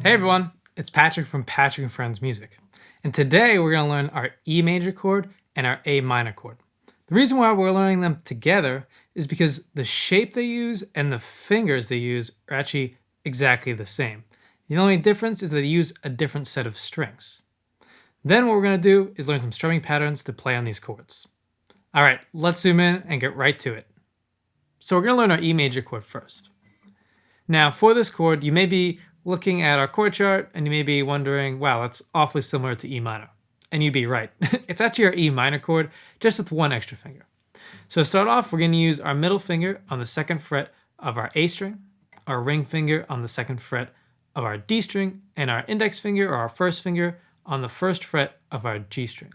Hey everyone, it's Patrick from Patrick and Friends Music. And today we're going to learn our E major chord and our A minor chord. The reason why we're learning them together is because the shape they use and the fingers they use are actually exactly the same. The only difference is that they use a different set of strings. Then what we're going to do is learn some strumming patterns to play on these chords. All right, let's zoom in and get right to it. So we're going to learn our E major chord first. Now for this chord, you may be looking at our chord chart and you may be wondering, wow, that's awfully similar to E minor. And you'd be right. It's actually our E minor chord, just with one extra finger. So to start off, we're going to use our middle finger on the 2nd fret of our A string, our ring finger on the 2nd fret of our D string, and our index finger or our 1st finger on the 1st fret of our G string.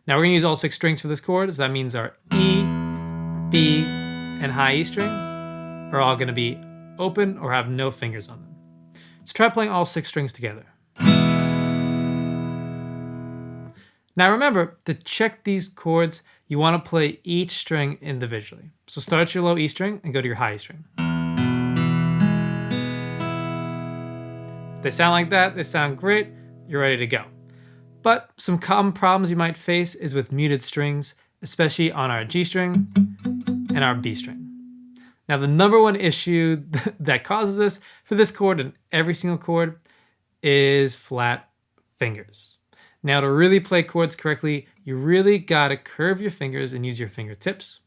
Now we're going to use all 6 strings for this chord, so that means our E, B, and high E string are all going to be open or have no fingers on them. So try playing all 6 strings together. Now remember, to check these chords, you want to play each string individually. So start at your low E string and go to your high E string. If they sound like that, they sound great, you're ready to go. But some common problems you might face is with muted strings, especially on our G string and our B string. Now the number one issue that causes this for this chord and every single chord is flat fingers. Now to really play chords correctly, you really gotta curve your fingers and use your fingertips.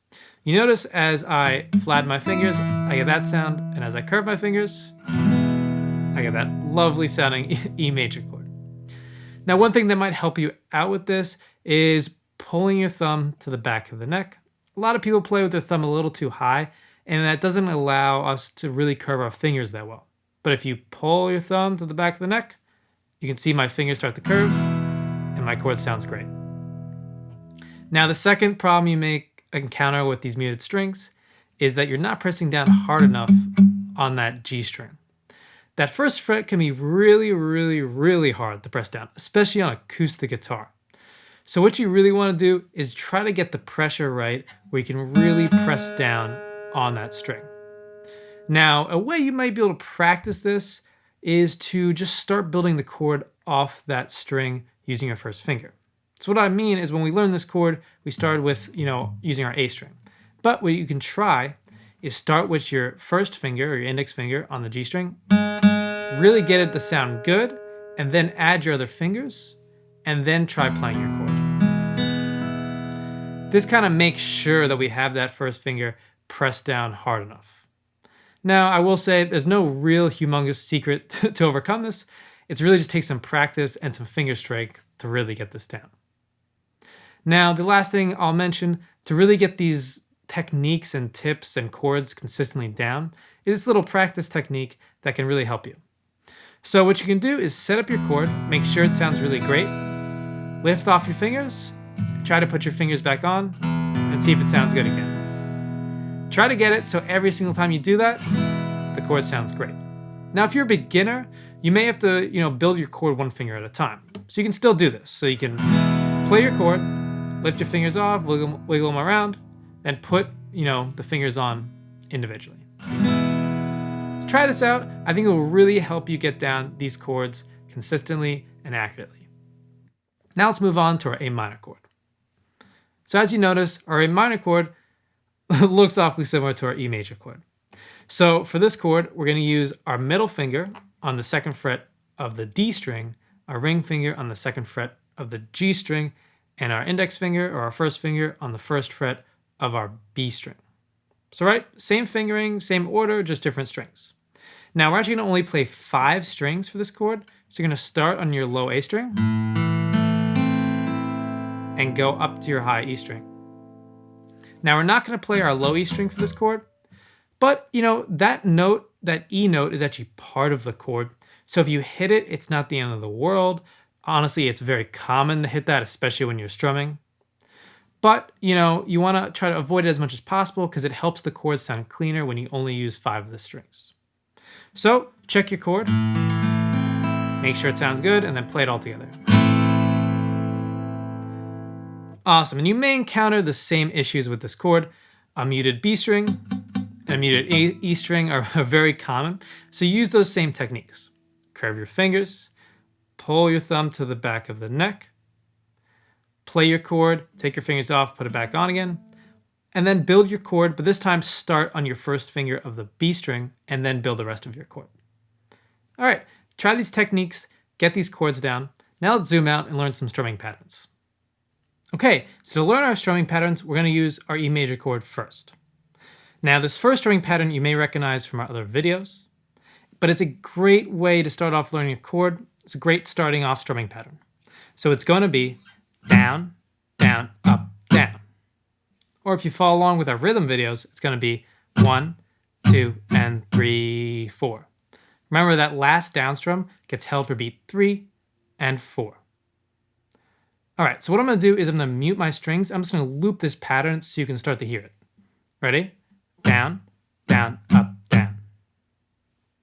You notice as I flatten my fingers, I get that sound, and as I curve my fingers, I get that lovely sounding E major chord. Now one thing that might help you out with this is pulling your thumb to the back of the neck. A lot of people play with their thumb a little too high, and that doesn't allow us to really curve our fingers that well. But if you pull your thumb to the back of the neck, you can see my fingers start to curve, and my chord sounds great. Now the second problem you may encounter with these muted strings is that you're not pressing down hard enough on that G string. That 1st fret can be really hard to press down, especially on acoustic guitar. So what you really want to do is try to get the pressure right where you can really press down on that string. Now, a way you might be able to practice this is to just start building the chord off that string using your 1st finger. So what I mean is when we learned this chord, we started with, using our A string. But what you can try is start with your 1st finger or your index finger on the G string, really get it to sound good, and then add your other fingers, and then try playing your chord. This kind of makes sure that we have that 1st finger pressed down hard enough. Now, I will say there's no real humongous secret to overcome this. It's really just take some practice and some finger strength to really get this down. Now, the last thing I'll mention to really get these techniques and tips and chords consistently down is this little practice technique that can really help you. So what you can do is set up your chord, make sure it sounds really great, lift off your fingers, try to put your fingers back on, and see if it sounds good again. Try to get it so every single time you do that, the chord sounds great. Now, if you're a beginner, you may have to, build your chord one finger at a time. So you can still do this. So you can play your chord, lift your fingers off, wiggle them around, and put, the fingers on individually. So try this out. I think it will really help you get down these chords consistently and accurately. Now let's move on to our A minor chord. So as you notice, our A minor chord looks awfully similar to our E major chord. So for this chord, we're going to use our middle finger on the 2nd fret of the D string, our ring finger on the 2nd fret of the G string, and our index finger or our 1st finger on the 1st fret of our B string. So right, same fingering, same order, just different strings. Now we're actually going to only play 5 strings for this chord. So you're going to start on your low A string and go up to your high E string. Now we're not going to play our low E string for this chord, but that note, that E note is actually part of the chord. So if you hit it, it's not the end of the world. Honestly, it's very common to hit that, especially when you're strumming. But you want to try to avoid it as much as possible because it helps the chords sound cleaner when you only use 5 of the strings. So check your chord, make sure it sounds good, and then play it all together. Awesome, and you may encounter the same issues with this chord. A muted B string and a muted E string are very common, so use those same techniques. curve your fingers, pull your thumb to the back of the neck, play your chord, take your fingers off, put it back on again, and then build your chord, but this time start on your first finger of the B string and then build the rest of your chord. All right, try these techniques, get these chords down. Now let's zoom out and learn some strumming patterns. Okay, so to learn our strumming patterns, we're going to use our E major chord first. Now this first strumming pattern you may recognize from our other videos, but it's a great way to start off learning a chord. It's a great starting off strumming pattern. So it's going to be down, down, up, down. Or if you follow along with our rhythm videos, it's going to be 1, 2, and 3, 4. Remember that last down strum gets held for beat 3 and 4. All right, so what I'm going to do is I'm going to mute my strings. I'm just going to loop this pattern so you can start to hear it. Ready? Down, down, up, down.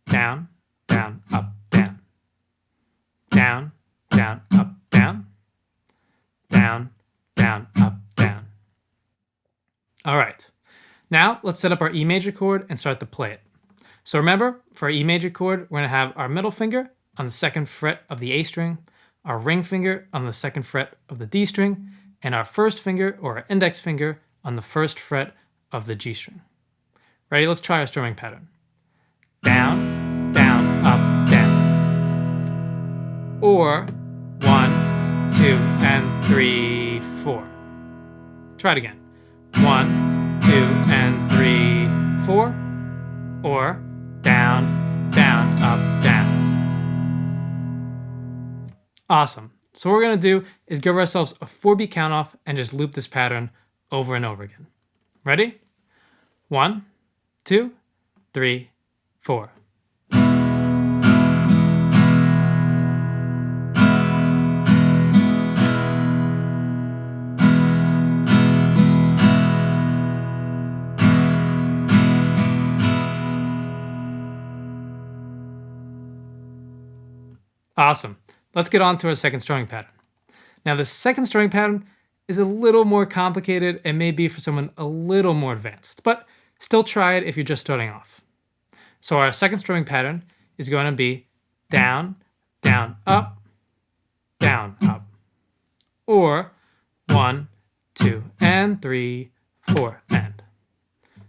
Down, down, up, down. Down, down, up, down. Down, down, up, down. All right, now let's set up our E major chord and start to play it. So remember, for our E major chord, we're going to have our middle finger on the 2nd fret of the A string, our ring finger on the 2nd fret of the D string, and our first finger or our index finger on the 1st fret of the G string. Ready? Let's try our strumming pattern. Down, down, up, down. Or 1, 2, and 3, 4. Try it again. 1, 2, and 3, 4. Or down, down, up, down. Awesome. So what we're going to do is give ourselves a 4-beat count off and just loop this pattern over and over again. Ready? 1, 2, 3, 4. Awesome. Let's get on to our second strumming pattern. Now the second strumming pattern is a little more complicated and may be for someone a little more advanced, but still try it if you're just starting off. So our second strumming pattern is going to be down, down, up, or 1, 2, and 3, 4, and.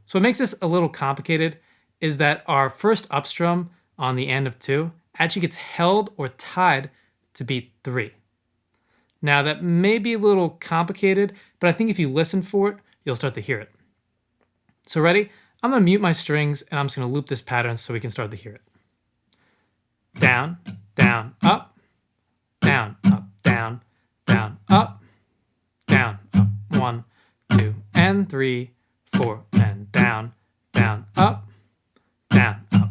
So what makes this a little complicated is that our first up strum on the end of 2 actually gets held or tied to beat 3. Now that may be a little complicated, but I think if you listen for it, you'll start to hear it. So ready? I'm going to mute my strings and I'm just going to loop this pattern so we can start to hear it. Down, down, up, down, up, down, down, up, down, up, 1, 2, and 3, 4, and down, down, up, down, up.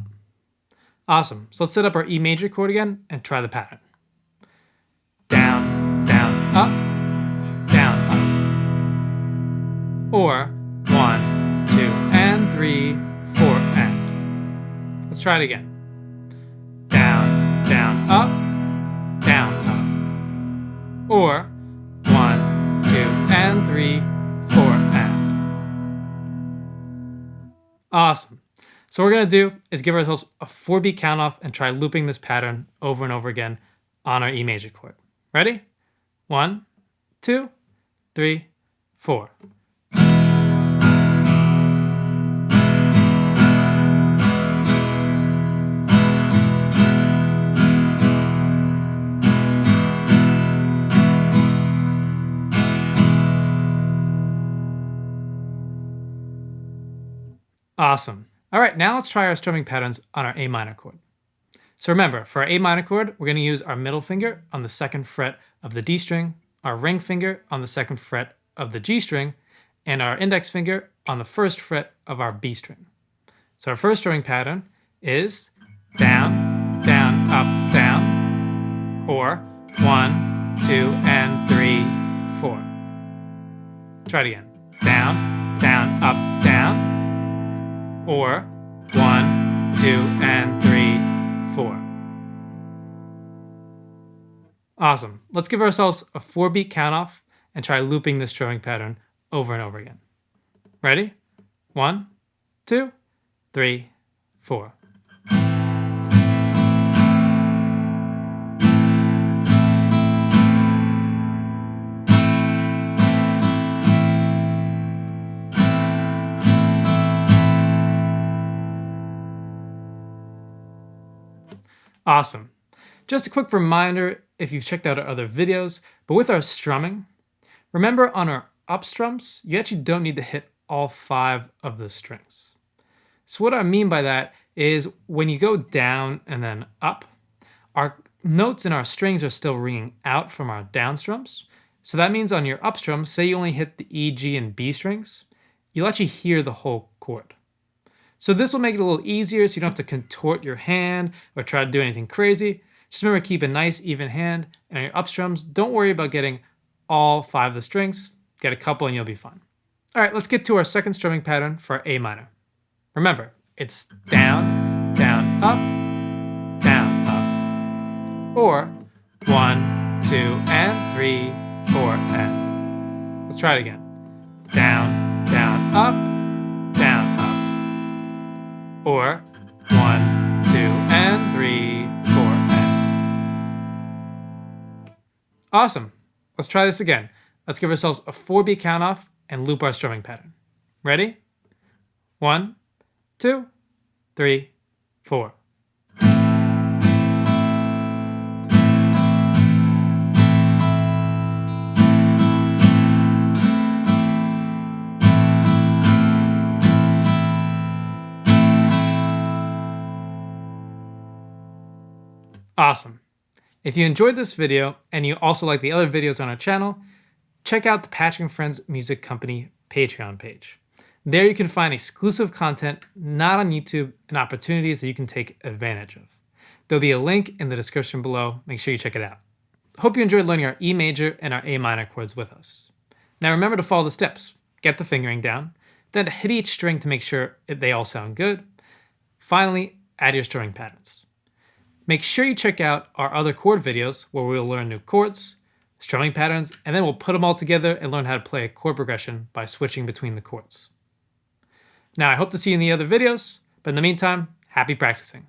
Awesome. So let's set up our E major chord again and try the pattern. Down, down, up, down, up. Or 1, 2, and 3, 4, and. Let's try it again. Down, down, up, down, up. Or 1, 2, and 3, 4, and. Awesome. So what we're going to do is give ourselves a 4-beat count off and try looping this pattern over and over again on our E major chord. Ready? 1, 2, 3, 4. Awesome. All right, now let's try our strumming patterns on our A minor chord. So remember, for our A minor chord, we're going to use our middle finger on the 2nd fret of the D string, our ring finger on the 2nd fret of the G string, and our index finger on the 1st fret of our B string. So our first strumming pattern is down, down, up, down, or 1, 2, and 3, 4. Try it again. Down, down, up, down, or 1, 2, and 3, 4. Awesome. Let's give ourselves a 4-beat count off and try looping this strumming pattern over and over again. Ready? 1, 2, 3, 4. Awesome. Just a quick reminder if you've checked out our other videos, but with our strumming, remember on our up strums, you actually don't need to hit all 5 of the strings. So what I mean by that is when you go down and then up, our notes and our strings are still ringing out from our down strums. So that means on your up strum, say you only hit the E, G, and B strings, you'll actually hear the whole chord. So this will make it a little easier so you don't have to contort your hand or try to do anything crazy. Just remember, keep a nice even hand, and on your up strums, don't worry about getting all 5 of the strings. Get a couple and you'll be fine. All right, let's get to our second strumming pattern for our A minor. Remember, it's down, down, up, down, up. Or 1, 2, and 3, 4, and. Let's try it again. Down, down, up, down, up. Or 1, 2, and 3, 4, and. Awesome. Let's try this again. Let's give ourselves a 4-beat count off and loop our strumming pattern. Ready? 1, 2, 3, 4. Awesome. If you enjoyed this video and you also like the other videos on our channel, check out the Patrick & Friends Music Company Patreon page. There you can find exclusive content not on YouTube and opportunities that you can take advantage of. There'll be a link in the description below. Make sure you check it out. Hope you enjoyed learning our E major and our A minor chords with us. Now remember to follow the steps. Get the fingering down, then hit each string to make sure they all sound good. Finally, add your strumming patterns. Make sure you check out our other chord videos where we'll learn new chords, strumming patterns, and then we'll put them all together and learn how to play a chord progression by switching between the chords. Now, I hope to see you in the other videos, but in the meantime, happy practicing.